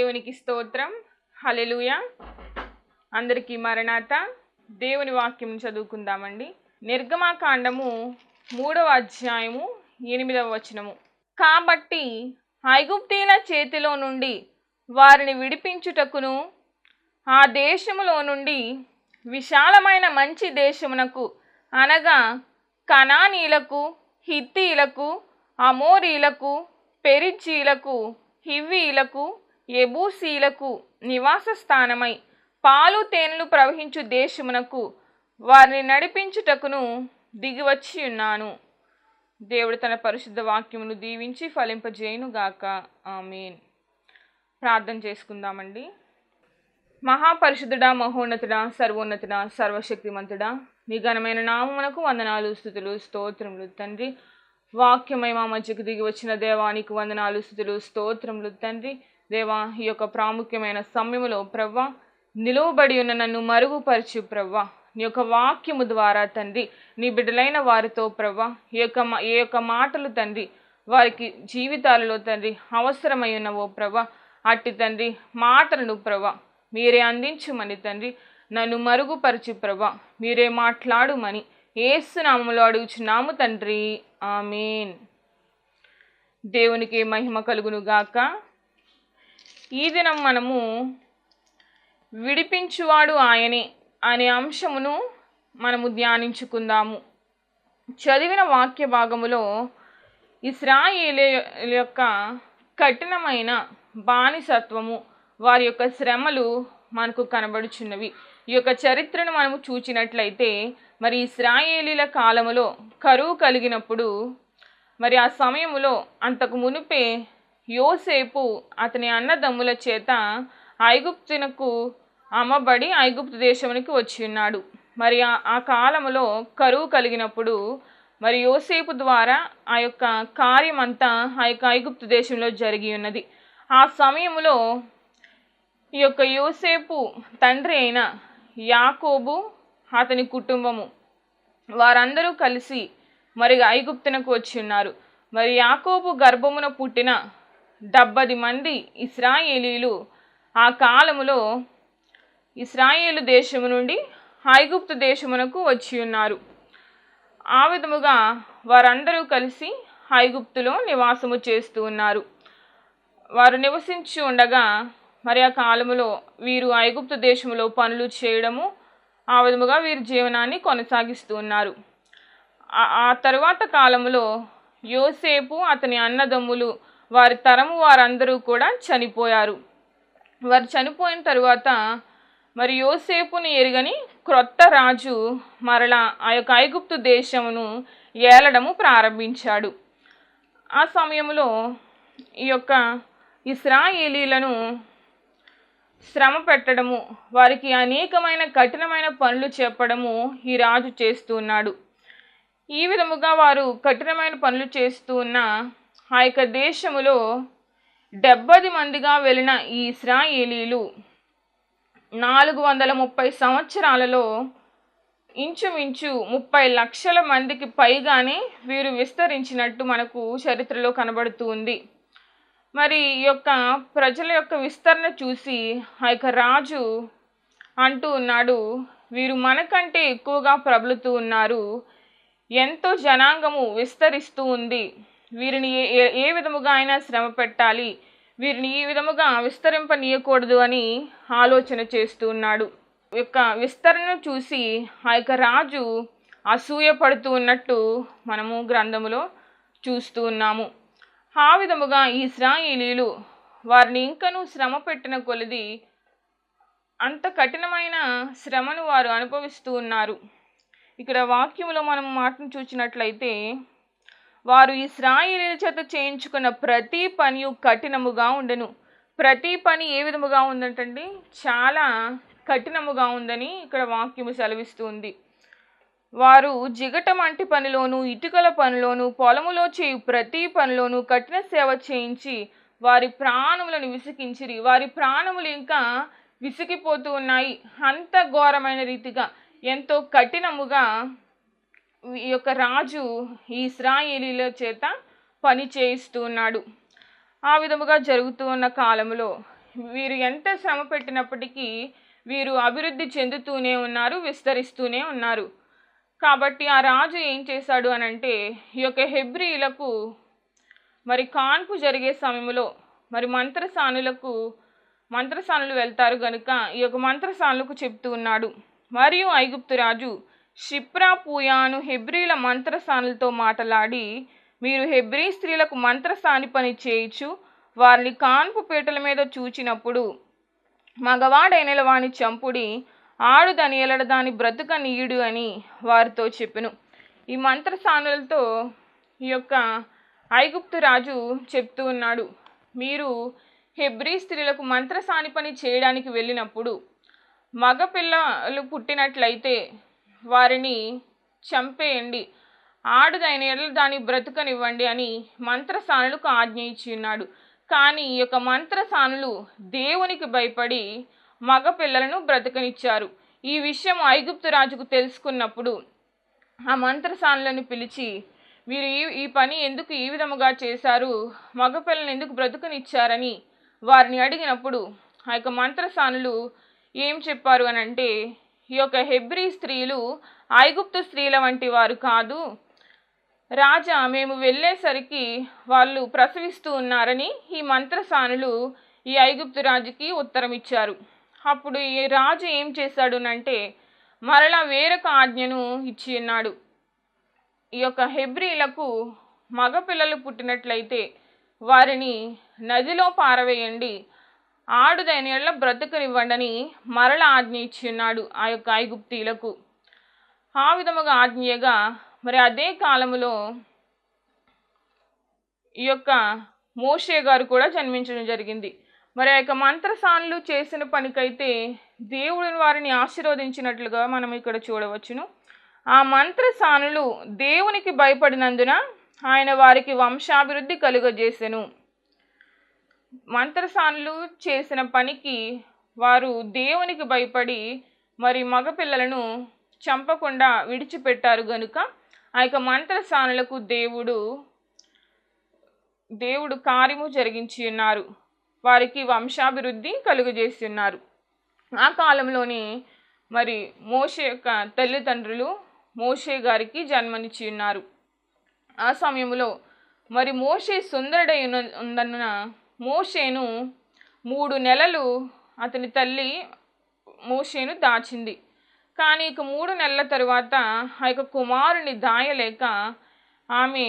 దేవునికి స్తోత్రం. హల్లెలూయా. అందరికీ మరణాత. దేవుని వాక్యం చదువుకుందామండి. నిర్గమకాండము 3వ అధ్యాయము 8వ వచనము. కాబట్టి ఐగుప్తీయుల చేతిలో నుండి వారిని విడిపించుటకును ఆ దేశములో నుండి విశాలమైన మంచి దేశమునకు అనగా కనానీయులకు, హిత్తీయులకు, అమోరీయులకు, పెరిజ్జీయులకు, హివ్వీయులకు, యెబూసీయులకు నివాస స్థానమై పాలు తేనెలు ప్రవహించు దేశమునకు వారిని నడిపించుటకును దిగివచ్చి ఉన్నాను. దేవుడు తన పరిశుద్ధ వాక్యమును దీవించి ఫలింపజేయునుగాక. ఆమేన్. ప్రార్థన చేసుకుందామండి. మహాపరిశుద్ధుడా, మహోన్నతుడా, సర్వోన్నతుడా, సర్వశక్తిమంతుడా, నీ ఘనమైన నామమునకు వందనాలు, స్తుతులు, స్తోత్రములు తండ్రి. వాక్యమై మా మధ్యకు దిగి వచ్చిన దేవానికి వందనాలు, స్తుతులు, స్తోత్రములు తండ్రి. దేవా, ఈ యొక్క ప్రాముఖ్యమైన సమయములో ప్రవ్వా నిలువబడి ఉన్న నన్ను మరుగుపరచు ప్రవ్వా. నీ యొక్క వాక్యము ద్వారా తండ్రి నీ బిడ్డలైన వారితో ప్రవ్వా ఏ యొక్క మాటలు తండ్రి వారికి జీవితాలలో తండ్రి అవసరమై ఉన్నవో ప్రవ్వా, అట్టి తండ్రి మాటలను ప్రవ్వా మీరే అందించుమని తండ్రి నన్ను మరుగుపరచు ప్రభా, మీరే మాట్లాడుమని యేసు నామములో అడుగుచున్నాము తండ్రి. ఆమేన్. దేవునికి మహిమ కలుగును గాక. ఈ దినం మనము విడిపించువాడు ఆయనే అనే అంశమును మనము ధ్యానించుకుందాము. చదివిన వాక్య భాగములో ఇశ్రాయేలీయుల యొక్క కఠినమైన బానిసత్వము, వారి యొక్క శ్రమలు మనకు కనబడుచున్నవి. ఈ యొక్క చరిత్రను మనము చూచినట్లయితే మరి ఇశ్రాయేలీల కాలములో కరువు కలిగినప్పుడు మరి ఆ సమయములో అంతకు మునుపే యోసేపు అతని అన్నదమ్ముల చేత ఐగుప్తునకు అమ్మబడి ఐగుప్తు దేశమునికి వచ్చి ఉన్నాడు. మరి ఆ కాలములో కరువు కలిగినప్పుడు మరి యోసేపు ద్వారా ఆ యొక్క కార్యమంతా ఆ యొక్క ఐగుప్తు దేశంలో జరిగి ఉన్నది. ఆ సమయములో ఈ యొక్క యోసేపు తండ్రి అయిన యాకోబు, అతని కుటుంబము వారందరూ కలిసి మరి ఐగుప్తునకు వచ్చి ఉన్నారు. మరి యాకోబు గర్భమున పుట్టిన 70 మంది ఇశ్రాయేలీలు ఆ కాలములో ఇశ్రాయేలు దేశము నుండి ఐగుప్తు దేశమునకు వచ్చి ఉన్నారు. ఆ విధముగా వారందరూ కలిసి ఐగుప్తులో నివాసము చేస్తూ ఉన్నారు. వారు నివసించి ఉండగా మరి ఆ కాలములో వీరు ఐగుప్తు దేశంలో పనులు చేయడము, ఆ విధముగా వీరి జీవనాన్ని కొనసాగిస్తూ ఉన్నారు. ఆ తరువాత కాలంలో యోసేపు, అతని అన్నదమ్ములు, వారి తరము వారందరూ కూడా చనిపోయారు. వారు చనిపోయిన తరువాత మరి యోసేపుని ఎరుగని క్రొత్త రాజు మరలా ఆ యొక్క ఐగుప్తు దేశమును ఏలడము ప్రారంభించాడు. ఆ సమయంలో ఈ యొక్క ఇశ్రాయేలీలను శ్రమ పెట్టడము, వారికి అనేకమైన కఠినమైన పనులు చెప్పడము ఈ రాజు చేస్తూ ఉన్నాడు. ఈ విధముగా వారు కఠినమైన పనులు చేస్తూ ఉన్న ఆ యొక్క దేశములో 70 మందిగా వెళ్ళిన ఈ ఇశ్రాయేలీలు 430 సంవత్సరాలలో ఇంచుమించు 30 లక్షల మందికి పైగానే వీరు విస్తరించినట్టు మనకు చరిత్రలో కనబడుతూ ఉంది. మరి ఈ యొక్క ప్రజల యొక్క విస్తరణ చూసి ఆ యొక్క రాజు అంటూ ఉన్నాడు, వీరు మనకంటే ఎక్కువగా ప్రబలుతూ ఉన్నారు, ఎంతో జనాంగము విస్తరిస్తూ ఉంది, వీరిని ఏ విధముగా అయినా శ్రమ పెట్టాలి, వీరిని ఈ విధముగా విస్తరింపనీయకూడదు అని ఆలోచన చేస్తూ ఉన్నాడు. ఈ యొక్క విస్తరణను చూసి ఆ యొక్క రాజు అసూయపడుతూ ఉన్నట్టు మనము గ్రంథములో చూస్తూ ఉన్నాము. ఆ విధముగా ఇశ్రాయేలీలు వారిని ఇంకనూ శ్రమ పెట్టిన కొలది అంత కఠినమైన శ్రమను వారు అనుభవిస్తూ ఉన్నారు. ఇక్కడ వాక్యములో మనం మాటను చూసినట్లయితే వారు ఇశ్రాయేలీల చేత చేయించుకున్న ప్రతి పని కఠినముగా ఉండెను. ప్రతి పని ఏ విధముగా ఉందంటండి, చాలా కఠినముగా ఉందని ఇక్కడ వాక్యము సెలవిస్తుంది. వారు జిగటం అంటి పనిలోను, ఇటుకల పనిలోను, పొలములో చేయు ప్రతి పనిలోను కఠిన సేవ చేయించి వారి ప్రాణములను విసికించిరి. వారి ప్రాణములు ఇంకా విసిగిపోతూ ఉన్నాయి. అంత ఘోరమైన రీతిగా ఎంతో కఠినముగా ఈ యొక్క రాజు ఈ ఇశ్రాయేలీల చేత పని చేయిస్తూ ఉన్నాడు. ఆ విధముగా జరుగుతూ ఉన్న కాలంలో వీరు ఎంత శ్రమ పెట్టినప్పటికీ వీరు అభివృద్ధి చెందుతూనే ఉన్నారు, విస్తరిస్తూనే ఉన్నారు. కాబట్టి ఆ రాజు ఏం చేశాడు అనంటే ఈ యొక్క హెబ్రీలకు మరి కాన్పు జరిగే సమయంలో మరి మంత్రసానులు వెళ్తారు గనుక ఈ యొక్క మంత్రసానులకు చెప్తూ ఉన్నాడు. మరియు ఐగుప్తు రాజు షిప్రా పూయాను హెబ్రీల మంత్రసానులతో మాట్లాడి, మీరు హెబ్రీ స్త్రీలకు మంత్రసాని పని చేయించు వారిని కాన్పు పీటల మీద చూచినప్పుడు మగవాడైన వాని చంపుడి, ఆడు దాని ఎలడ దాని బ్రతుక నీయుడు అని వారితో చెప్పెను. ఈ మంత్రసానులతో ఈ యొక్క ఐగుప్తు రాజు చెప్తూ ఉన్నాడు, మీరు హెబ్రీ స్త్రీలకు మంత్రసాని పని చేయడానికి వెళ్ళినప్పుడు మగపిల్లలు పుట్టినట్లయితే వారిని చంపేయండి, ఆడుదైన ఎడల దాని బ్రతుకనివ్వండి అని మంత్రసానులకు ఆజ్ఞ ఇచ్చి ఉన్నాడు. కానీ ఈ యొక్క మంత్రసానులు దేవునికి భయపడి మగపిల్లలను బ్రతకనిచ్చారు. ఈ విషయం ఐగుప్తు రాజుకు తెలుసుకున్నప్పుడు ఆ మంత్రసానులను పిలిచి, మీరు ఈ పని ఎందుకు ఈ విధముగా చేశారు, మగపిల్లలను ఎందుకు బ్రతుకనిచ్చారని వారిని అడిగినప్పుడు ఆ యొక్క మంత్రసానులు ఏం చెప్పారు అని అంటే, ఈ యొక్క హెబ్రీ స్త్రీలు ఐగుప్తు స్త్రీల వంటి వారు కాదు రాజా, మేము వెళ్ళేసరికి వాళ్ళు ప్రసవిస్తూ ఉన్నారని ఈ మంత్రసానులు ఈ ఐగుప్తు రాజుకి ఉత్తరం ఇచ్చారు. అప్పుడు ఈ రాజు ఏం చేశాడు అంటే మరలా వేరొక ఆజ్ఞను ఇచ్చి ఉన్నాడు. ఈ యొక్క హెబ్రీలకు మగపిల్లలు పుట్టినట్లయితే వారిని నదిలో పారవేయండి, ఆడుదైన ఎడల బ్రతుకనివ్వండి అని మరల ఆజ్ఞ ఇచ్చి ఉన్నాడు ఆ యొక్క ఐగుప్తీలకు. ఆ విధముగా ఆజ్ఞగా మరి అదే కాలములో ఈ యొక్క మోషే గారు కూడా జన్మించడం జరిగింది. మరి ఆ యొక్క మంత్రసానులు చేసిన పనికైతే దేవుడు వారిని ఆశీర్వదించినట్లుగా మనం ఇక్కడ చూడవచ్చును. ఆ మంత్రసానులు దేవునికి భయపడినందున ఆయన వారికి వంశాభివృద్ధి కలుగజేసెను. మంత్రసానులు చేసిన పనికి వారు దేవునికి భయపడి మరి మగపిల్లలను చంపకుండా విడిచిపెట్టారు గనుక ఆ యొక్క మంత్రసానులకు దేవుడు కార్యము జరిగించి ఉన్నారు, వారికి వంశాభివృద్ధి కలుగజేసి ఉన్నారు. ఆ కాలంలోని మరి మోషే యొక్క తల్లిదండ్రులు మోషే గారికి జన్మనిచ్చి ఉన్నారు. ఆ సమయంలో మరి మోషే సుందరుడై ఉన్నందున మోషేను 3 నెలలు అతని తల్లి మోషేను దాచింది. కానీ ఇక 3 నెలల తరువాత ఆ యొక్క కుమారుని దాయలేక ఆమె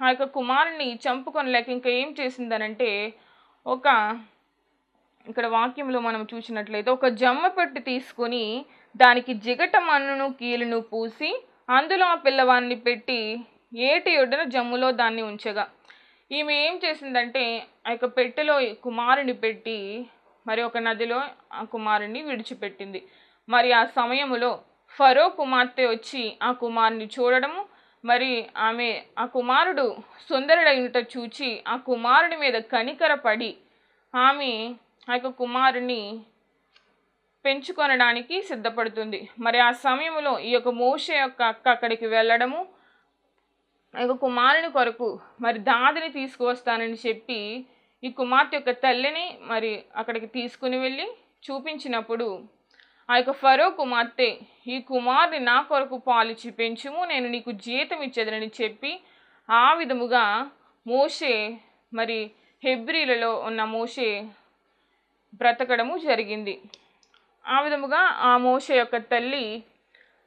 ఆ యొక్క కుమారుని చంపుకొనలేక ఇంకా ఏం చేసిందనంటే ఇక్కడ వాక్యంలో మనం చూసినట్లయితే ఒక జమ్మ పెట్టి తీసుకొని దానికి జిగట మన్నును కీలును పూసి అందులో ఆ పిల్లవాడిని పెట్టి ఏటి ఒడ్డున జమ్ములో దాన్ని ఉంచగా ఈమె ఏం చేసిందంటే ఆ యొక్క పెట్టెలో కుమారుని పెట్టి మరి ఒక నదిలో ఆ కుమారుని విడిచిపెట్టింది. మరి ఆ సమయములో ఫరో కుమార్తె వచ్చి ఆ కుమారుని చూడడము, మరి ఆ కుమారుడు సుందరుడైనట చూచి ఆ కుమారుడి మీద కనికరపడి ఆమె ఆ యొక్క కుమారుని పెంచుకొనడానికి సిద్ధపడుతుంది. మరి ఆ సమయంలో ఈ యొక్క మోషే యొక్క అక్క అక్కడికి వెళ్ళడము, ఆ యొక్క కుమారుని కొరకు మరి దాదిని తీసుకువస్తానని చెప్పి ఈ కుమార్తె యొక్క తల్లిని మరి అక్కడికి తీసుకుని వెళ్ళి చూపించినప్పుడు ఆ యొక్క ఫరో కుమార్తె, ఈ కుమారుని నా కొరకు పాలిచ్చి పెంచుము, నేను నీకు జీతం ఇచ్చేదని చెప్పి ఆ విధముగా మోషే మరి హెబ్రీలలో ఉన్న మోషే బ్రతకడము జరిగింది. ఆ విధముగా ఆ మోషే యొక్క తల్లి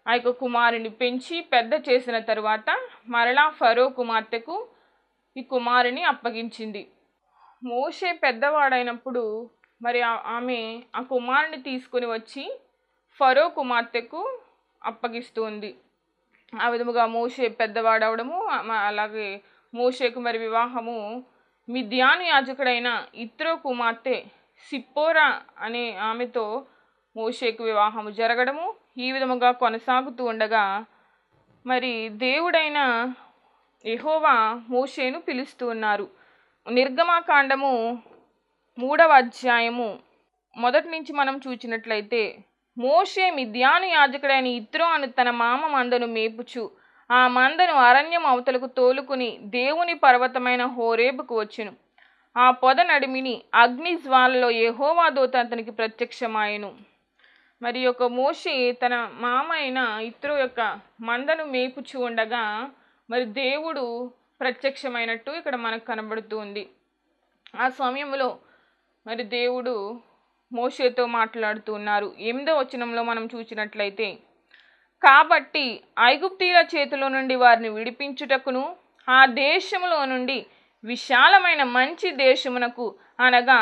ఆ యొక్క కుమారుని పెంచి పెద్ద చేసిన తరువాత మరలా ఫరో కుమార్తెకు ఈ కుమారుని అప్పగించింది. మోషే పెద్దవాడైనప్పుడు మరి ఆమె ఆ కుమారుని తీసుకుని వచ్చి ఫరో కుమార్తెకు అప్పగిస్తుంది. ఆ విధముగా మోషే పెద్దవాడవడము, అలాగే మోషేకు మరి వివాహము మిద్యాను యాజకుడైన ఇత్రో కుమార్తె సిప్పోరా అనే ఆమెతో మోషేకు వివాహము జరగడము ఈ విధముగా కొనసాగుతూ ఉండగా మరి దేవుడైన యెహోవా మోషేను పిలుస్తూ ఉన్నారు. నిర్గమకాండము 3వ అధ్యాయము మొదటి నుంచి మనం చూచినట్లయితే మోషే మిద్యాను యాజకుడైన ఇత్రో అని తన మామ మందను మేపుచు ఆ మందను అరణ్యం అవతలకు తోలుకుని దేవుని పర్వతమైన హోరేబుకు వచ్చెను. ఆ పొద నడిమిని అగ్ని జ్వాలలో యెహోవా దూత అతనికి ప్రత్యక్షమాయెను. మరి యొక్క మోషే తన మామ అయిన ఇత్రో యొక్క మందను మేపుచూ ఉండగా మరి దేవుడు ప్రత్యక్షమైనట్టు ఇక్కడ మనకు కనబడుతూ ఉంది. ఆ సమయంలో మరి దేవుడు మోషేతో మాట్లాడుతూ ఉన్నారు. 8వ వచనంలో మనం చూసినట్లయితే, కాబట్టి ఐగుప్తీయుల చేతిలో నుండి వారిని విడిపించుటకును ఆ దేశములో నుండి విశాలమైన మంచి దేశమునకు అనగా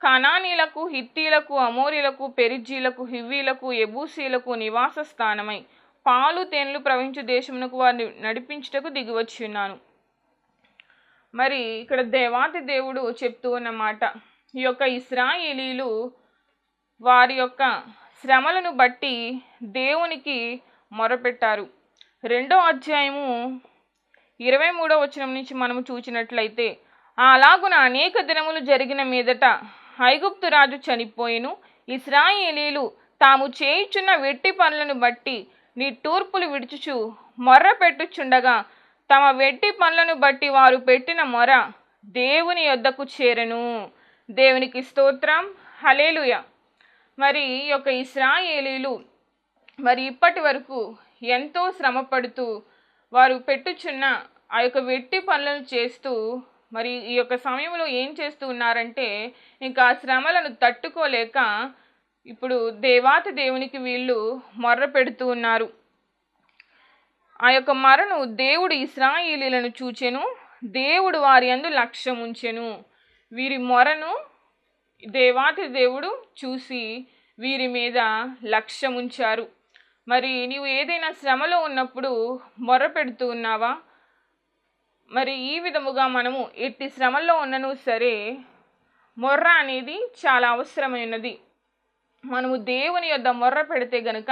కనానీలకు, హిత్తీలకు, అమోరీలకు, పెరిజ్జీలకు, హివ్వీలకు, యెబూసీలకు నివాస స్థానమై పాలు తేనెలు ప్రవహించు దేశమునకు వారిని నడిపించుటకు దిగివచ్చి ఉన్నాను. మరి ఇక్కడ దేవాతి దేవుడు చెప్తూ ఉన్నమాట, ఈ యొక్క ఇశ్రాయేలీలు వారి యొక్క శ్రమలను బట్టి దేవునికి మొరపెట్టారు. 2వ అధ్యాయము 23వ వచనం నుంచి మనము చూసినట్లయితే, అలాగున అనేక దినములు జరిగిన మీదట ఐగుప్తు రాజు చనిపోయెను. ఇశ్రాయేలీలు తాము చేయుచున్న వెట్టి పనులను బట్టి నిట్టూర్పులు విడుచుచు మొర్ర పెట్టుచుండగా తమ వెట్టి పనులను బట్టి వారు పెట్టిన మొర దేవుని యొద్దకు చేరెను. దేవునికి స్తోత్రం, హల్లెలూయా. మరి ఈ యొక్క ఇశ్రాయేలీలు మరి ఇప్పటి వరకు ఎంతో శ్రమ పడుతూ వారు పెట్టుచున్న ఆ యొక్క వెట్టి పనులను చేస్తూ మరి ఈ యొక్క సమయంలో ఏం చేస్తూ ఉన్నారంటే, ఇంకా ఆ శ్రమలను తట్టుకోలేక ఇప్పుడు దేవాతి దేవునికి వీళ్ళు మొర్ర పెడుతూ ఉన్నారు. ఆ యొక్క మరను దేవుడు ఇశ్రాయేలీలను చూచెను, దేవుడు వారి యందు లక్ష్యం ఉంచెను. వీరి మొరను దేవాతి దేవుడు చూసి వీరి మీద లక్ష్యం ఉంచారు. మరి నీవు ఏదైనా శ్రమలో ఉన్నప్పుడు మొర్ర పెడుతూ ఉన్నావా? మరి ఈ విధముగా మనము ఎట్టి శ్రమల్లో ఉన్నను సరే మొర్ర అనేది చాలా అవసరమైనది. మనము దేవుని యొద్ద మొర్ర పెడితే గనుక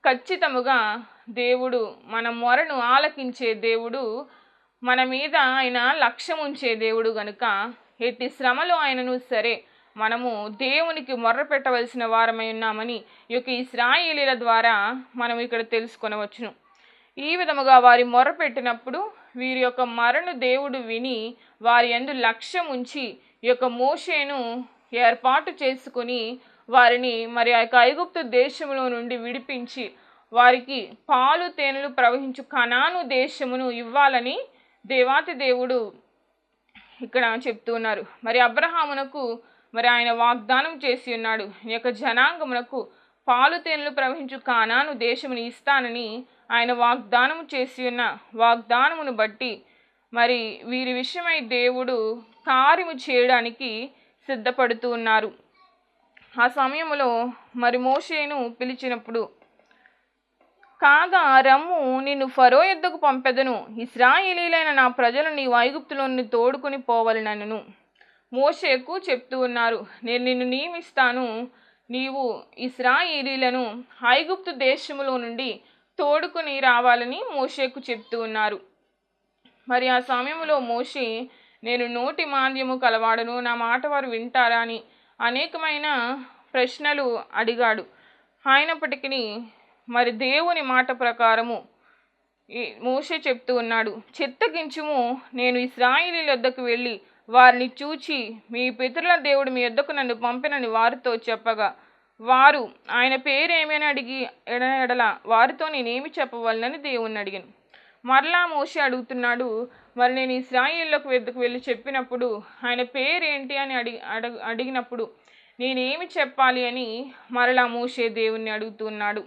ఖచ్చితముగా దేవుడు మన మొరను ఆలకించే దేవుడు, మన మీద ఆయన లక్ష్యం ఉంచే దేవుడు గనుక ఎట్టి శ్రమలో ఆయనను సరే మనము దేవునికి మొర్ర పెట్టవలసిన వారమై ఉన్నామని ఈ యొక్క ఇశ్రాయేలీల ద్వారా మనం ఇక్కడ తెలుసుకొనవచ్చును. ఈ విధముగా వారి మొర్ర పెట్టినప్పుడు వీరి యొక్క మొరను దేవుడు విని వారి యందు లక్ష్యం ఉంచి ఈ యొక్క మోషేను ఏర్పాటు చేసుకుని వారిని మరి ఆ యొక్క ఐగుప్తు దేశంలో నుండి విడిపించి వారికి పాలు తేనెలు ప్రవహించు కనాను దేశమును ఇవ్వాలని దేవాతి దేవుడు ఇక్కడ చెప్తున్నారు. మరి అబ్రహామునకు మరి ఆయన వాగ్దానం చేసి ఉన్నాడు, ఈ యొక్క జనాంగమునకు పాలు తేనెలు ప్రవహించు కానాను దేశమును ఇస్తానని ఆయన వాగ్దానం చేసి ఉన్న వాగ్దానమును బట్టి మరి వీరి విషయమై దేవుడు కార్యము చేయడానికి సిద్ధపడుతూ ఉన్నారు. ఆ సమయంలో మరి మోషేను పిలిచినప్పుడు, కాగా రమ్ము, నిన్ను ఫరో యొద్దకు పంపెదను, ఇశ్రాయేలీలైన నా ప్రజలు నీవు ఐగుప్తులోని తోడుకుని పోవలనను మోషేకు చెప్తూ ఉన్నారు. నేను నిన్ను నియమిస్తాను, నీవు ఇశ్రాయేలీలను ఐగుప్తు దేశములో నుండి తోడుకుని రావాలని మోషేకు చెప్తూ ఉన్నారు. మరి ఆ సమయంలో మోషే, నేను నోటి మాంద్యము కలవాడను, నా మాట వారు వింటారా అని అనేకమైన ప్రశ్నలు అడిగాడు. అయినప్పటికీ మరి దేవుని మాట ప్రకారము మోషే చెప్తూ ఉన్నాడు, చిత్తగించుము, నేను ఇశ్రాయేలీల వద్దకు వెళ్ళి వారిని చూచి మీ పితరుల దేవుడు మీ యొద్దకు నన్ను పంపినని వారితో చెప్పగా వారు ఆయన పేరేమైనా అడిగి ఎడల వారితో నేనేమి చెప్పవలనని దేవుణ్ణి అడిగాను. మరలా మోషే అడుగుతున్నాడు, మరి నేను ఇశ్రాయేలులకు వద్దకు వెళ్ళి చెప్పినప్పుడు ఆయన పేరేంటి అని అడిగినప్పుడు నేనేమి చెప్పాలి అని మరలా మోషే దేవుణ్ణి అడుగుతున్నాడు.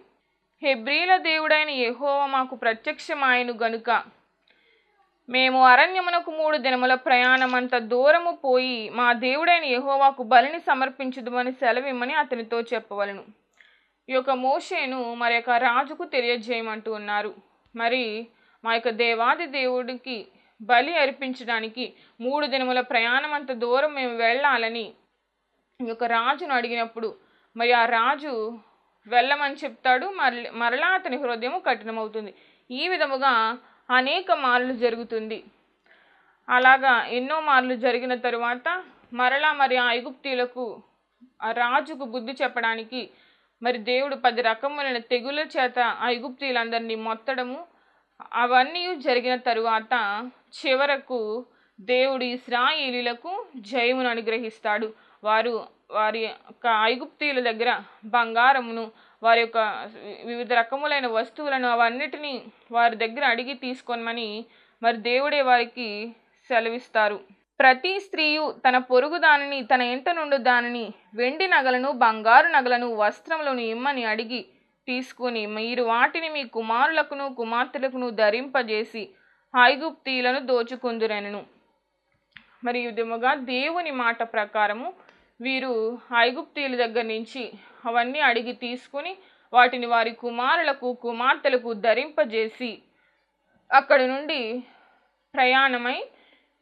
హెబ్రీల దేవుడైన యెహోవా మాకు ప్రత్యక్షమాయెను గనుక మేము అరణ్యమునకు 3 దినముల ప్రయాణమంత దూరము పోయి మా దేవుడైన యెహోవాకు బలిని సమర్పించుదుమని సెలవిమ్మని అతనితో చెప్పవలను. ఈ యొక్క మోషేను మరి యొక్క రాజుకు తెలియజేయమంటూ ఉన్నారు. మరి మా యొక్క దేవాది దేవుడికి బలి అర్పించడానికి 3 దినముల ప్రయాణం అంత దూరం మేము వెళ్ళాలని ఈ యొక్క రాజును అడిగినప్పుడు మరి ఆ రాజు వెళ్ళమని చెప్తాడు. మరలా అతని హృదయం కఠినమవుతుంది. ఈ విధముగా అనేక మార్లు జరుగుతుంది. అలాగా ఎన్నో మార్లు జరిగిన తరువాత మరలా మరి ఆ ఐగుప్తీయులకు ఆ రాజుకు బుద్ధి చెప్పడానికి మరి దేవుడు 10 రకములైన తెగుల చేత ఐగుప్తీయులందరినీ మొత్తడము అవన్నీ జరిగిన తరువాత చివరకు దేవుడు ఇశ్రాయేలీయులకు జయమును అనుగ్రహిస్తాడు. వారి యొక్క ఐగుప్తీయుల దగ్గర బంగారమును, వారి యొక్క వివిధ రకములైన వస్తువులను అవన్నిటినీ వారి దగ్గర అడిగి తీసుకోమని మరి దేవుడే వారికి సెలవిస్తారు. ప్రతి స్త్రీయు తన పొరుగు దానిని, తన ఇంట నుండి దానిని, వెండి నగలను, బంగారు నగలను, వస్త్రములను ఇమ్మని అడిగి తీసుకుని మీరు వాటిని మీ కుమారులకును కుమార్తెలకును ధరింపజేసి ఐగుప్తీయులను దోచుకుందురనెను. మరి ఈ విధముగా దేవుని మాట ప్రకారము వీరు ఐగుప్తీయుల దగ్గర నుంచి అవన్నీ అడిగి తీసుకుని వాటిని వారి కుమారులకు కుమార్తెలకు ధరింపజేసి అక్కడి నుండి ప్రయాణమై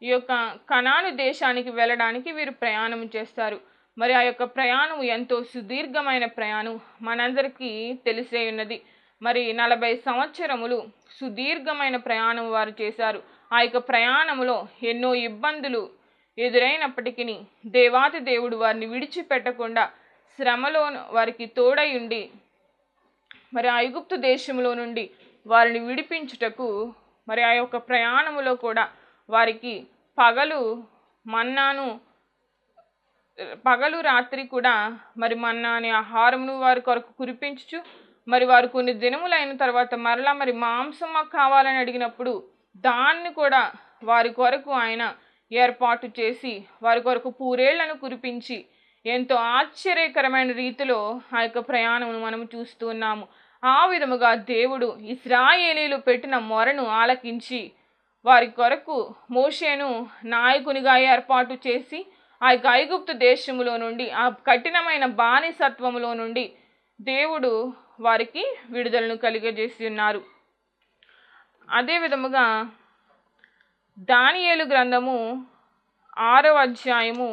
ఈ యొక్క కనాను దేశానికి వెళ్ళడానికి వీరు ప్రయాణం చేస్తారు. మరి ఆ యొక్క ప్రయాణం ఎంతో సుదీర్ఘమైన ప్రయాణం మనందరికీ తెలిసే ఉన్నది. మరి 40 సంవత్సరములు సుదీర్ఘమైన ప్రయాణం వారు చేశారు. ఆ యొక్క ప్రయాణంలో ఎన్నో ఇబ్బందులు ఎదురైనప్పటికీ దేవాతి దేవుడు వారిని విడిచిపెట్టకుండా శ్రమలో వారికి తోడై ఉండి మరి ఐగుప్తు దేశంలో నుండి వారిని విడిపించుటకు మరి ఆ యొక్క ప్రయాణములో కూడా వారికి పగలు రాత్రి కూడా మరి మన్నా అనే ఆహారమును వారి కొరకు కురిపించుచు మరి వారు కొన్ని దినములైన తర్వాత మరలా మరి మాంసం మాకు కావాలని అడిగినప్పుడు దాన్ని కూడా వారి కొరకు ఆయన ఏర్పాటు చేసి వారి కొరకు పూరేళ్లను కురిపించి ఎంతో ఆశ్చర్యకరమైన రీతిలో ఆ యొక్క ప్రయాణమును మనం చూస్తూ ఉన్నాము. ఆ విధముగా దేవుడు ఇశ్రాయేలీయులు పెట్టిన మొరను ఆలకించి వారి కొరకు మోషేను నాయకునిగా ఏర్పాటు చేసి ఆ యొక్క ఐగుప్తు దేశములో నుండి, ఆ కఠినమైన బానిసత్వములో నుండి దేవుడు వారికి విడుదలను కలిగజేసి ఉన్నారు. అదే విధముగా దానియేలు గ్రంథము 6వ అధ్యాయము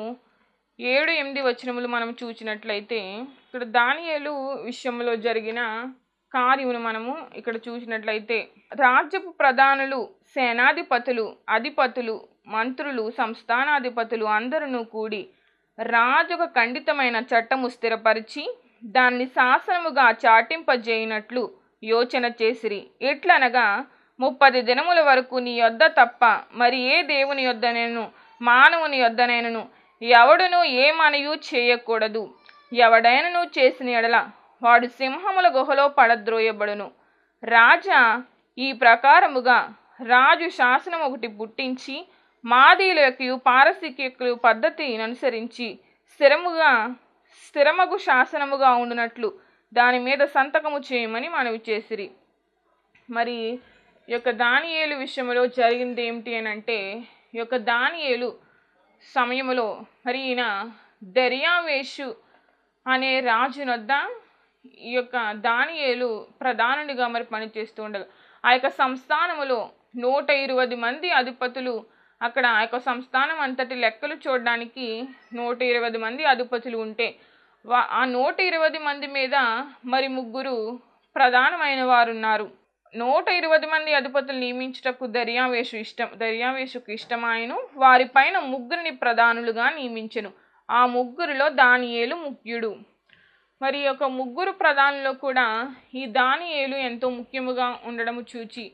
7-8 వచనములు మనం చూసినట్లయితే ఇక్కడ దానియేలు విషయంలో జరిగిన కార్యమును మనము ఇక్కడ చూసినట్లయితే రాజ్యపు ప్రధానులు, సేనాధిపతులు, అధిపతులు, మంత్రులు, సంస్థానాధిపతులు అందరూ కూడి రాజుకు ఖండితమైన చట్టము స్థిరపరిచి దాన్ని శాసనముగా చాటింపజేయనట్లు యోచన చేసిరి. ఎట్లనగా 30 దినముల వరకు నీ యొద్ద తప్ప మరి ఏ దేవుని యొద్దనైనను మానవుని యొద్దనైనను ఎవడును ఏ మనయు చేయకూడదు. ఎవడైనను చేసిన ఎడల వాడు సింహముల గుహలో పడద్రోయబడును. రాజా ఈ ప్రకారముగా రాజు శాసనం ఒకటి పుట్టించి మాదీయులకు పారసీకుల పద్ధతిని అనుసరించి స్థిరమగు శాసనముగా ఉండునట్లు దాని మీద సంతకము చేయమని మనవి చేసిరి. మరి ఈ యొక్క దానియేలు విషయంలో జరిగింది ఏమిటి అని అంటే, ఈ యొక్క దానియేలు సమయంలో మరి ఈయన దర్యావేషు అనే రాజునొద్ద ఈ యొక్క దానియేలు ప్రధానుడిగా మరి పనిచేస్తూ ఉండగా ఆ యొక్క సంస్థానములో 120 మంది అధిపతులు, అక్కడ ఆ యొక్క సంస్థానం అంతటి లెక్కలు చూడడానికి 120 మంది అధిపతులు ఉంటే ఆ 120 మంది మీద మరి 3 ప్రధానమైన వారు ఉన్నారు. 120 మంది అధిపతులు నియమించుటకు దర్యావేషుకు ఇష్టమాయను. వారిపైన 3 ప్రధానులుగా నియమించెను. ఆ 3లో దానియేలు ముఖ్యుడు. మరి ఈ యొక్క 3 ప్రధానుల్లో కూడా ఈ దానియేలు ఎంతో ముఖ్యముగా ఉండడము చూచి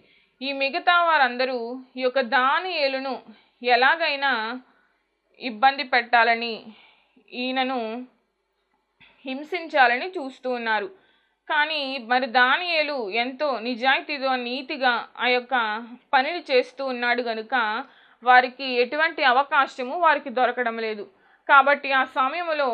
ఈ మిగతా వారందరూ ఈ యొక్క దానియేలును ఎలాగైనా ఇబ్బంది పెట్టాలని, ఈయనను హింసించాలని చూస్తూ ఉన్నారు. కానీ మరి దానియేలు ఎంతో నిజాయితీగా నీతిగా ఆ యొక్క పనిని చేస్తూ ఉన్నాడు కనుక వారికి ఎటువంటి అవకాశము వారికి దొరకడం లేదు. కాబట్టి ఆ సమయంలో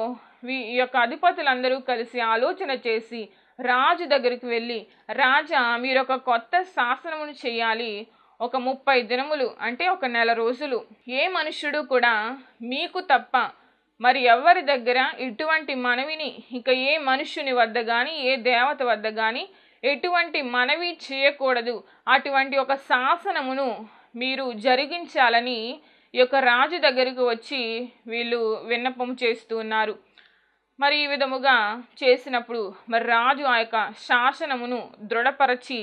ఈ యొక్క అధిపతులందరూ కలిసి ఆలోచన చేసి రాజు దగ్గరికి వెళ్ళి, రాజా మీరు ఒక కొత్త శాసనమును చేయాలి. ఒక 30 దినములు అంటే ఒక నెల రోజులు ఏ మనుష్యుడు కూడా మీకు తప్ప మరి ఎవరి దగ్గర ఇటువంటి మనవిని ఇక ఏ మనుష్యుని వద్ద కానీ ఏ దేవత వద్ద కానీ ఎటువంటి మనవి చేయకూడదు. అటువంటి ఒక శాసనమును మీరు జరిగించాలని ఈ యొక్క రాజు దగ్గరికి వచ్చి వీళ్ళు విన్నపం చేస్తూ ఉన్నారు. మరి ఈ విధముగా చేసినప్పుడు మరి రాజు ఆ యొక్క శాసనమును దృఢపరచి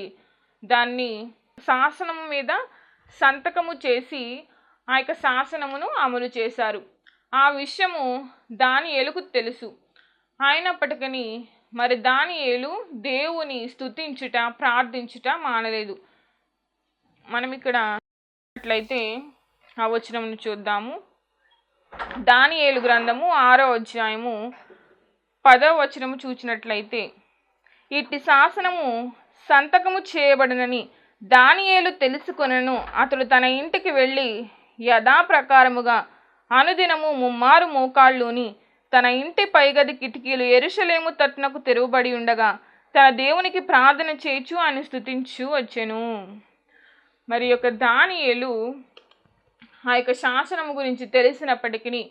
దాన్ని శాసనము మీద సంతకము చేసి ఆ యొక్క శాసనమును అమలు చేశారు. ఆ విషయము దానియేలుకు తెలుసు. అయినప్పటికీ మరి దానియేలు దేవుని స్తుతించుట ప్రార్థించుట మానలేదు. మనం ఇక్కడ అట్లయితే ఆ వచనమును చూద్దాము. దానియేలు గ్రంథము 6వ అధ్యాయము 10వ వచనము చూచినట్లయితే, ఇట్టి శాసనము సంతకము చేయబడినని దానియేలు తెలుసుకొనెను. అతడు తన ఇంటికి వెళ్ళి యథాప్రకారముగా అనుదినము ముమ్మారు మోకాళ్ళుని తన ఇంటి పైగది కిటికీలు యెరూషలేము తట్టునకు తెరువబడి ఉండగా తన దేవునికి ప్రార్థన చేయుచు ఆయన స్తుతించు వచ్చెను. మరి యొక్క దానియేలు ఆ యొక్క శాసనము గురించి తెలిసినప్పటికీ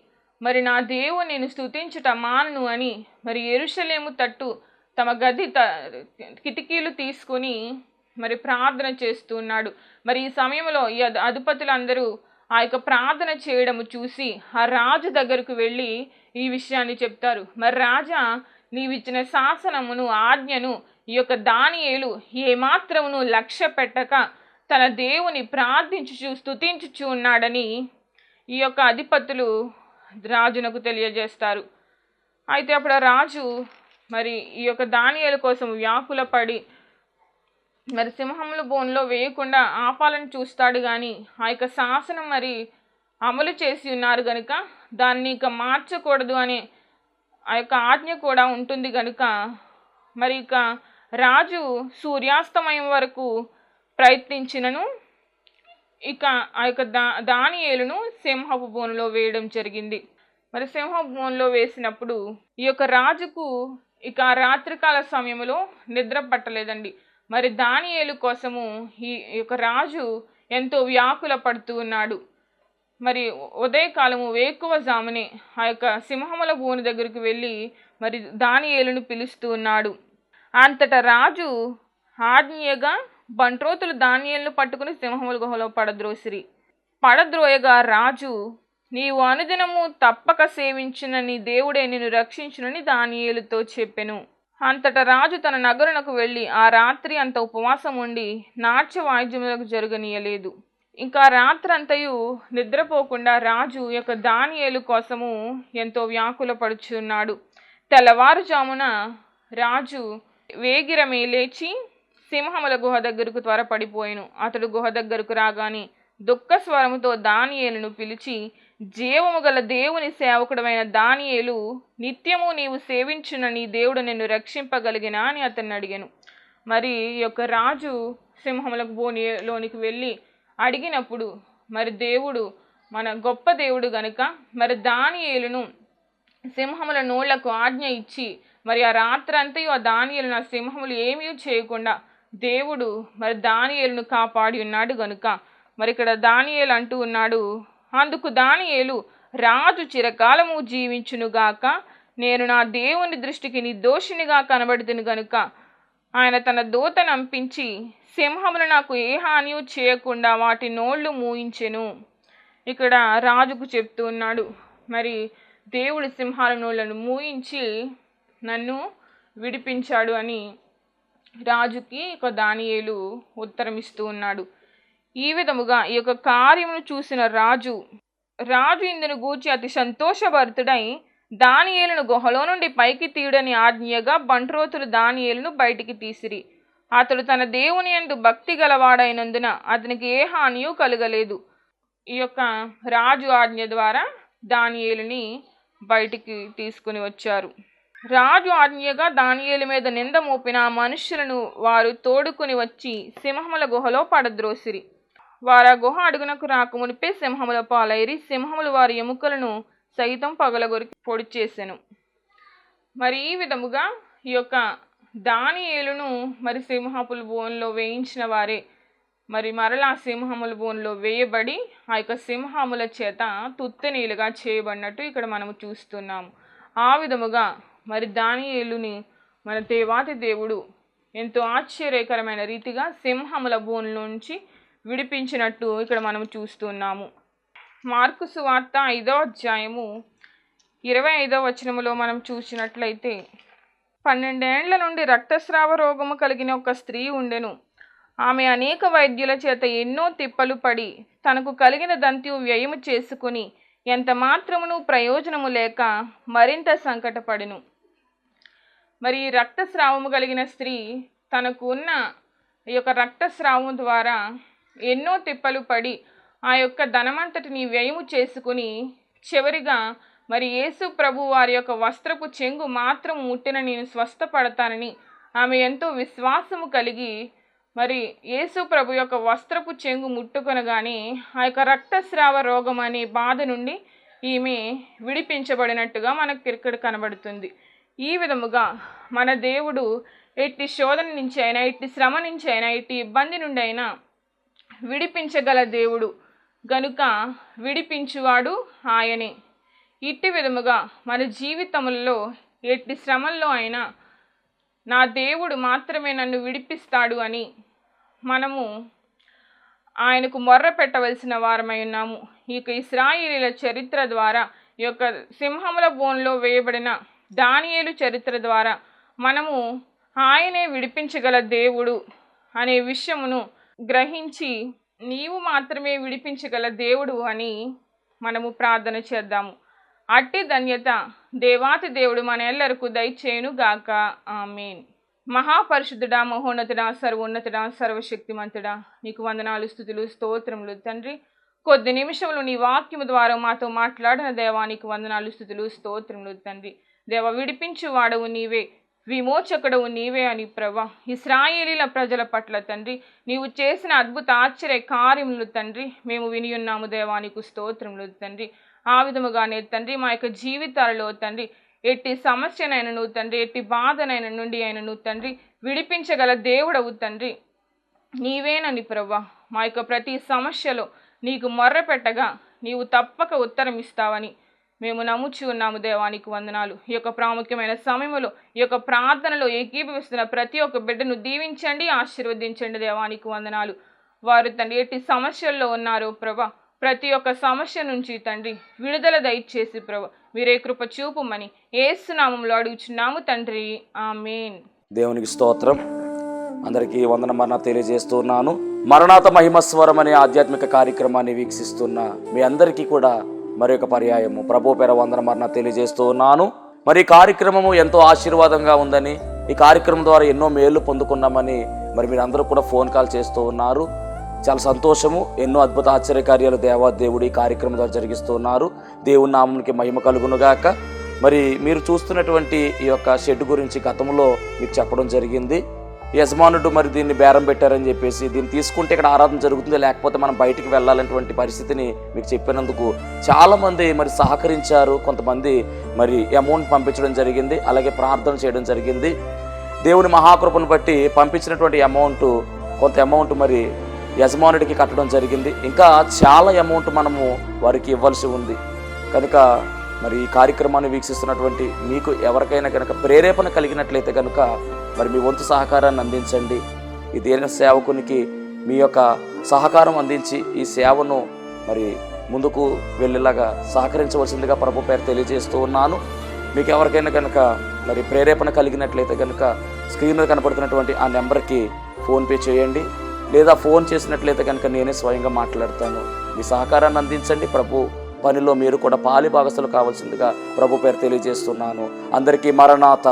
మరి నా దేవుని నేను స్తుతించుట మానను అని మరి యెరూషలేము తట్టు తమ గది కిటికీలు తీసుకొని మరి ప్రార్థన చేస్తున్నాడు. మరి ఈ సమయంలో ఈ అధిపతులందరూ ఆ యొక్క ప్రార్థన చేయడము చూసి ఆ రాజు దగ్గరకు వెళ్ళి ఈ విషయాన్ని చెప్తారు. మరి రాజా, నీవిచ్చిన శాసనమును ఆజ్ఞను ఈ యొక్క దానియేలు ఏమాత్రమును లక్ష్య పెట్టక తన దేవుని ప్రార్థించుచు స్తుతించుచు ఉన్నాడని ఈ యొక్క అధిపతులు రాజునకు తెలియజేస్తారు. అయితే అప్పుడు ఆ రాజు మరి ఈ యొక్క దానియేలు కోసం వ్యాకులపడి మరి సింహముల బోన్లో వేయకుండా ఆపాలని చూస్తాడు. కానీ ఆ యొక్క శాసనం మరి అమలు చేసి ఉన్నారు కనుక దాన్ని ఇక మార్చకూడదు అనే ఆ యొక్క ఆజ్ఞ కూడా ఉంటుంది కనుక మరి ఇక రాజు సూర్యాస్తమయం వరకు ప్రయత్నించినను ఇక ఆ యొక్క దానియేలును సింహపు బోనులో వేయడం జరిగింది. మరి సింహపు బోనులో వేసినప్పుడు ఈ యొక్క రాజుకు ఇక రాత్రికాల సమయంలో నిద్ర పట్టలేదండి. మరి దానియేలు కోసము ఈ యొక్క రాజు ఎంతో వ్యాకుల పడుతూ ఉన్నాడు. మరి ఉదయకాలము వేకువజామునే ఆ యొక్క సింహముల బోను దగ్గరికి వెళ్ళి మరి దానియేలును పిలుస్తూ ఉన్నాడు. అంతటా రాజు ఆజ్ఞగా బంట్రోతులు దానియేలును పట్టుకుని సింహముల గుహలో పడద్రోయగా రాజు, నీవు అనుదినము తప్పక సేవించిన నీ దేవుడే నిన్ను రక్షించునని దానియేలుతో చెప్పెను. అంతటా రాజు తన నగరునకు వెళ్ళి ఆ రాత్రి అంత ఉపవాసం ఉండి నాట్య వాయిద్యములకు జరగనీయలేదు. ఇంకా రాత్రంతయు నిద్రపోకుండా రాజు యొక్క దానియేలు కోసము ఎంతో వ్యాకుల పడుచున్నాడు. తెల్లవారుజామున రాజు వేగిరమే లేచి సింహముల గుహ దగ్గరకు త్వరపడిపోయెను. అతడు గుహ దగ్గరకు రాగానే దుఃఖ స్వరముతో దానియేలును పిలిచి, జీవము గల దేవుని సేవకుడమైన దానియేలు, నిత్యము నీవు సేవించున నీ దేవుడు నిన్ను రక్షింపగలిగినా అని అతన్ని అడిగాను. మరి ఈ యొక్క రాజు సింహముల బోనిలోనికి వెళ్ళి అడిగినప్పుడు మరి దేవుడు మన గొప్ప దేవుడు గనుక మరి దానియేలును సింహముల నోళ్లకు ఆజ్ఞ ఇచ్చి మరి ఆ రాత్రంతయు ఆ దానియేలును ఆ సింహములు ఏమీ చేయకుండా దేవుడు మరి దానియేలును కాపాడి ఉన్నాడు గనుక మరి ఇక్కడ దానియేలు అంటూ ఉన్నాడు, అందుకు దానియేలు, రాజు చిరకాలము జీవించునుగాక, నేను నా దేవుని దృష్టికి నిర్దోషినిగా కనబడుతును గనుక ఆయన తన దూతను పంపించి సింహములు నాకు ఏ హాని చేయకుండా వాటి నోళ్లు మూయించెను. ఇక్కడ రాజుకు చెప్తూ ఉన్నాడు, మరి దేవుడి సింహాల నోళ్లను మూయించి నన్ను విడిపించాడు అని రాజుకి ఇక దానియేలు ఉత్తరం ఇస్తూ ఉన్నాడు. ఈ విధముగా ఈ యొక్క కార్యమును చూసిన రాజు ఇందును గూర్చి అతి సంతోషభరితుడై దానియేలును గుహలో నుండి పైకి తీయుడని ఆజ్ఞగా బంట్రోతులు దానియేలును బయటికి తీసిరి. అతడు తన దేవుని యందు భక్తి గలవాడైనందున అతనికి ఏ హానియు కలగలేదు. ఈ యొక్క రాజు ఆజ్ఞ ద్వారా దానియేలుని బయటికి తీసుకుని వచ్చారు. రాజు ఆజ్ఞగా దానియేలు మీద నింద మోపిన మనుష్యులను వారు తోడుకుని వచ్చి సింహముల గుహలో పడద్రోసిరి. వారు ఆ గుహ అడుగునకు రాకమునిపే సింహముల పాలైరి. సింహములు వారి ఎముకలను సైతం పగలగొరికి పొడి చేసెను. మరి ఈ విధముగా ఈ యొక్క దానియేలును మరి సింహపుల బోన్లో వేయించిన వారే మరి మరలా సింహముల బోన్లో వేయబడి ఆ యొక్క సింహముల చేత తుత్తనీలుగా చేయబడినట్టు ఇక్కడ మనము చూస్తున్నాము. ఆ విధముగా మరి దానియేలుని మన దేవాతి దేవుడు ఎంతో ఆశ్చర్యకరమైన రీతిగా సింహముల బోన్లోంచి విడిపించినట్టు ఇక్కడ మనం చూస్తున్నాము. మార్కు సువార్త 5వ అధ్యాయము 25వ వచనములో మనం చూసినట్లయితే, 12 ఏండ్ల నుండి రక్తస్రావ రోగము కలిగిన ఒక స్త్రీ ఉండెను. ఆమె అనేక వైద్యుల చేత ఎన్నో తిప్పలు పడి తనకు కలిగిన దంత్యు వ్యయము చేసుకుని ఎంత మాత్రమును ప్రయోజనము లేక మరింత సంకటపడెను. మరి రక్తస్రావము కలిగిన స్త్రీ తనకు ఉన్న ఈ యొక్క రక్తస్రావం ద్వారా ఎన్నో తిప్పలు పడి ఆ యొక్క ధనమంతటిని వ్యయము చేసుకుని చివరిగా మరి యేసు ప్రభు వారి యొక్క వస్త్రపు చెంగు మాత్రం ముట్టిన నేను స్వస్థపడతానని ఆమె ఎంతో విశ్వాసము కలిగి మరి యేసు ప్రభు యొక్క వస్త్రపు చెంగు ముట్టుకొనగానే ఆ యొక్క రక్తస్రావ రోగం అనే బాధ నుండి ఈమె విడిపించబడినట్టుగా మనకు ఇక్కడ కనబడుతుంది. ఈ విధముగా మన దేవుడు ఎట్టి శోధన నుంచి అయినా, ఎట్టి శ్రమ నుంచి అయినా, ఎట్టి ఇబ్బంది నుండి అయినా విడిపించగల దేవుడు గనుక విడిపించువాడు ఆయనే. ఇట్టి విధముగా మన జీవితములలో ఎట్టి శ్రమల్లో అయినా నా దేవుడు మాత్రమే నన్ను విడిపిస్తాడు అని మనము ఆయనకు మొర్ర పెట్టవలసిన వారమై ఉన్నాము. ఈ ఇశ్రాయేలీల చరిత్ర ద్వారా, ఈ యొక్క సింహముల బోన్లో వేయబడిన దానియేలు చరిత్ర ద్వారా మనము ఆయనే విడిపించగల దేవుడు అనే విషయమును గ్రహించి నీవు మాత్రమే విడిపించగల దేవుడు అని మనము ప్రార్థన చేద్దాము. అట్టి ధన్యత దేవాతి దేవుడు మన ఎల్లరకు దయచేయును గాక. ఆమేన్. మహాపరిశుద్ధుడా, మహోన్నతుడా, సర్వోన్నతుడా, సర్వశక్తిమంతుడా, నీకు వందనాలు, స్తుతులు, స్తోత్రములు తండ్రి. కొద్ది నిమిషములు నీ వాక్యము ద్వారా మాతో మాట్లాడిన దేవా, నీకు వందనాలు, స్తుతులు, స్తోత్రములు తండ్రి. దేవ, విడిపించు వాడవు నీవే, విమోచకుడవు నీవే అని ప్రభా, ఇశ్రాయేలీల ప్రజల పట్ల తండ్రి నీవు చేసిన అద్భుత ఆశ్చర్య కార్యములు తండ్రి మేము విని ఉన్నాము దేవా, నీకు స్తోత్రములు తండ్రి. ఆ విధముగానే తండ్రి మా యొక్క జీవితాలలో తండ్రి ఎట్టి సమస్యనైనను తండ్రి, ఎట్టి బాధనైన నుండి అయినను తండ్రి విడిపించగల దేవుడవు తండ్రి నీవేనని ప్రభా. మా యొక్క ప్రతి సమస్యలో నీకు మొర్ర పెట్టగా నీవు తప్పక ఉత్తరం ఇస్తావని మేము నమ్ముచి ఉన్నాము దేవా, నీకు వందనాలు. ఈ యొక్క ప్రాముఖ్యమైన సమయంలో ఈ యొక్క ప్రార్థనలో ఏకీభవిస్తున్న ప్రతి ఒక్క బిడ్డను దీవించండి, ఆశీర్వదించండి దేవా, నీకు వందనాలు. వారు తండ్రి ఎట్టి సమస్యల్లో ఉన్నారు ప్రభా, ప్రతి ఒక్క సమస్య నుంచి తండ్రి విడుదల దయచేసి ప్రభా మీరే కృప చూపుమని యేసు నామములో అడుగుచున్నాము తండ్రి. ఆమేన్. దేవునికి స్తోత్రం. అందరికీ వందనమన్న తెలియజేస్తున్నాను. మరణాత మహిమస్వరం అనే ఆధ్యాత్మిక కార్యక్రమాన్ని వీక్షిస్తున్న మీ అందరికీ కూడా మరి ఒక పర్యాయము ప్రభు పేర వందనమన్న తెలియజేస్తూ ఉన్నాను. మరి ఈ కార్యక్రమము ఎంతో ఆశీర్వాదంగా ఉందని, ఈ కార్యక్రమం ద్వారా ఎన్నో మేళ్లు పొందుకున్నామని మరి మీరందరూ కూడా ఫోన్ కాల్ చేస్తూ ఉన్నారు. చాలా సంతోషము. ఎన్నో అద్భుత ఆశ్చర్యకార్యాలు దేవాదేవుడు ఈ కార్యక్రమం ద్వారా జరిగిస్తున్నారు. దేవుని నామమునికి మహిమ కలుగునుగాక. మరి మీరు చూస్తున్నటువంటి ఈ యొక్క షెడ్ గురించి గతంలో మీకు చెప్పడం జరిగింది. యజమానుడు మరి దీన్ని బేరం పెట్టారని చెప్పేసి, దీన్ని తీసుకుంటే ఇక్కడ ఆరాధన జరుగుతుంది, లేకపోతే మనం బయటికి వెళ్ళాలనేటువంటి పరిస్థితిని మీకు చెప్పినందుకు చాలామంది మరి సహకరించారు. కొంతమంది మరి అమౌంట్ పంపించడం జరిగింది, అలాగే ప్రార్థన చేయడం జరిగింది. దేవుని మహాకృపను బట్టి పంపించినటువంటి కొంత అమౌంట్ మరి యజమానుడికి కట్టడం జరిగింది. ఇంకా చాలా అమౌంట్ మనము వారికి ఇవ్వాల్సి ఉంది. కనుక మరి ఈ కార్యక్రమాన్ని వీక్షిస్తున్నటువంటి మీకు ఎవరికైనా కనుక ప్రేరేపణ కలిగినట్లయితే కనుక మరి మీ వంతు సహకారాన్ని అందించండి. ఈ దేని సేవకునికి మీ యొక్క సహకారం అందించి ఈ సేవను మరి ముందుకు వెళ్ళేలాగా సహకరించవలసిందిగా ప్రభు పేరు తెలియజేస్తూ ఉన్నాను. మీకు ఎవరికైనా కనుక మరి ప్రేరేపణ కలిగినట్లయితే కనుక స్క్రీన్ మీద కనపడుతున్నటువంటి ఆ నెంబర్కి ఫోన్పే చేయండి, లేదా ఫోన్ చేసినట్లయితే కనుక నేనే స్వయంగా మాట్లాడతాను. మీ సహకారాన్ని అందించండి. ప్రభు పనిలో మీరు కూడా పాలి భాగస్తులు కావాల్సిందిగా ప్రభు పేరు తెలియజేస్తున్నాను. అందరికీ మరణాత.